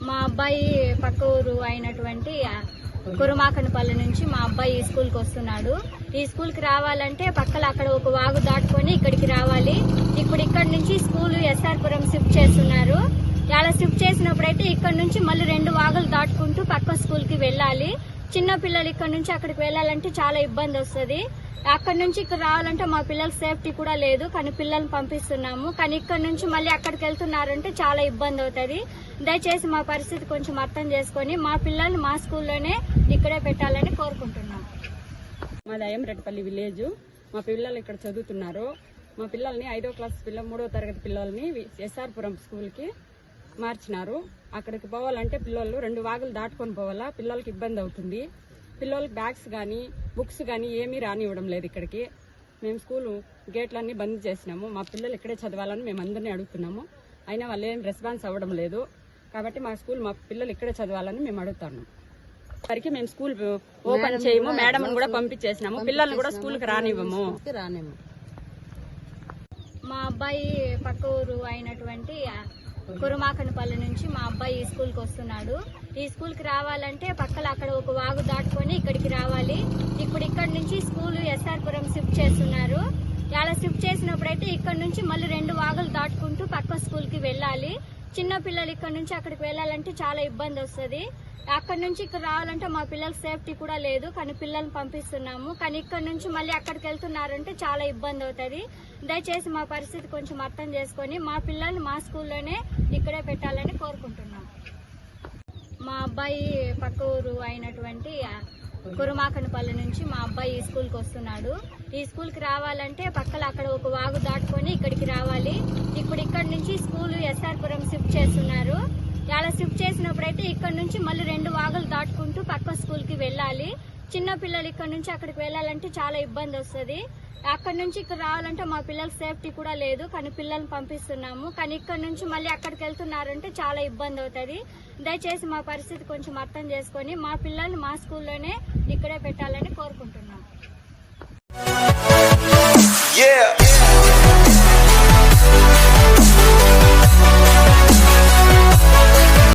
మా అబ్బాయి పక్క ఊరు అయినటువంటి కురుమాకనపల్లి నుంచి మా అబ్బాయి ఈ స్కూల్కి వస్తున్నాడు. ఈ స్కూల్కి రావాలంటే పక్కన అక్కడ ఒక వాగు దాటుకొని ఇక్కడికి రావాలి. ఇప్పుడు ఇక్కడ నుంచి స్కూల్ ఎస్ఆర్పురం షిఫ్ట్ చేస్తున్నారు. అలా షిఫ్ట్ చేసినప్పుడైతే ఇక్కడ నుంచి మళ్ళీ 2 వాగులు దాటుకుంటూ పక్క స్కూల్కి వెళ్ళాలి. చిన్న పిల్లలు ఇక్కడ నుంచి అక్కడికి వెళ్ళాలంటే చాలా ఇబ్బంది వస్తుంది. అక్కడ నుంచి ఇక్కడ రావాలంటే మా పిల్లల సేఫ్టీ కూడా లేదు, కానీ పిల్లల్ని పంపిస్తున్నాము. కానీ ఇక్కడ నుంచి మళ్ళీ అక్కడికి వెళ్తున్నారంటే చాలా ఇబ్బంది అవుతుంది. దయచేసి మా పరిస్థితి కొంచెం అర్థం చేసుకొని మా పిల్లల్ని మా స్కూల్లోనే ఇక్కడే పెట్టాలని కోరుకుంటున్నాం. మాది అయ్యంరెడ్డిపల్లి విలేజ్. మా పిల్లలు ఇక్కడ చదువుతున్నారు. మా పిల్లల్ని 5వ క్లాస్ 3వ తరగతి పిల్లల్ని ఎస్ఆర్పురం స్కూల్కి మార్చినారు. అక్కడికి పోవాలంటే పిల్లలు 2 వాగులు దాటుకొని పోవాలా. పిల్లలకి ఇబ్బంది అవుతుంది. పిల్లలకి బ్యాగ్స్ కానీ బుక్స్ కానీ ఏమీ రానివ్వడం లేదు. ఇక్కడికి మేము స్కూల్ గేట్లన్నీ బంద్ చేసినాము. మా పిల్లలు ఇక్కడే చదవాలని మేము అందరినీ అడుగుతున్నాము. అయినా వాళ్ళు ఏం రెస్పాన్స్ అవ్వడం లేదు. కాబట్టి మా పిల్లలు ఇక్కడే చదవాలని మేము అడుగుతున్నాము. వరకు మేము స్కూల్ ఓపెన్ చేయము. మేడం కూడా పంపించేసినాము. పిల్లల్ని కూడా స్కూల్కి రానివ్వము. మా అబ్బాయి పక్క ఊరు అయినటువంటి కురుమాకనపల్లి నుంచి మా అబ్బాయి ఈ స్కూల్కి వస్తున్నాడు. ఈ స్కూల్కి రావాలంటే పక్కన అక్కడ ఒక వాగు దాటుకొని ఇక్కడికి రావాలి. ఇప్పుడు ఇక్కడ నుంచి స్కూల్ ఎస్ఆర్పురం షిఫ్ట్ చేస్తున్నారు. అలా షిఫ్ట్ చేసినప్పుడైతే ఇక్కడ నుంచి మళ్ళీ 2 వాగులు దాటుకుంటూ పక్క స్కూల్కి వెళ్ళాలి. చిన్న పిల్లలు ఇక్కడ నుంచి అక్కడికి వెళ్ళాలంటే చాలా ఇబ్బంది వస్తుంది. అక్కడ నుంచి ఇక్కడ రావాలంటే మా పిల్లల సేఫ్టీ కూడా లేదు, కానీ పిల్లల్ని పంపిస్తున్నాము. కానీ ఇక్కడ నుంచి మళ్ళీ అక్కడికి వెళ్తున్నారంటే చాలా ఇబ్బంది అవుతుంది. దయచేసి మా పరిస్థితి కొంచెం అర్థం చేసుకొని మా పిల్లల్ని మా స్కూల్లోనే ఇక్కడే పెట్టాలని కోరుకుంటున్నాం. మా అబ్బాయి పక్క ఊరు అయినటువంటి కురుమాకనపల్లి నుంచి మా అబ్బాయి ఈ స్కూల్కి వస్తున్నాడు. ఈ స్కూల్కి రావాలంటే పక్కన అక్కడ ఒక వాగు దాటుకొని ఇక్కడికి రావాలి. ఇప్పుడు ఇక్కడ నుంచి స్కూల్ ఎస్ఆర్పురం షిఫ్ట్ చేస్తున్నారు. అలా షిఫ్ట్ చేసినప్పుడైతే ఇక్కడ నుంచి మళ్ళీ 2 వాగులు దాటుకుంటూ పక్క స్కూల్కి వెళ్ళాలి. చిన్న పిల్లలు ఇక్కడ నుంచి అక్కడికి వెళ్ళాలంటే చాలా ఇబ్బంది వస్తుంది. అక్కడ నుంచి ఇక్కడ రావాలంటే మా పిల్లల సేఫ్టీ కూడా లేదు, కానీ పిల్లల్ని పంపిస్తున్నాము. కానీ ఇక్కడ నుంచి మళ్ళీ అక్కడికి వెళ్తున్నారంటే చాలా ఇబ్బంది అవుతుంది. దయచేసి మా పరిస్థితి కొంచెం అర్థం చేసుకొని మా పిల్లల్ని మా స్కూల్లోనే ఇక్కడే పెట్టాలని కోరుకుంటున్నాం.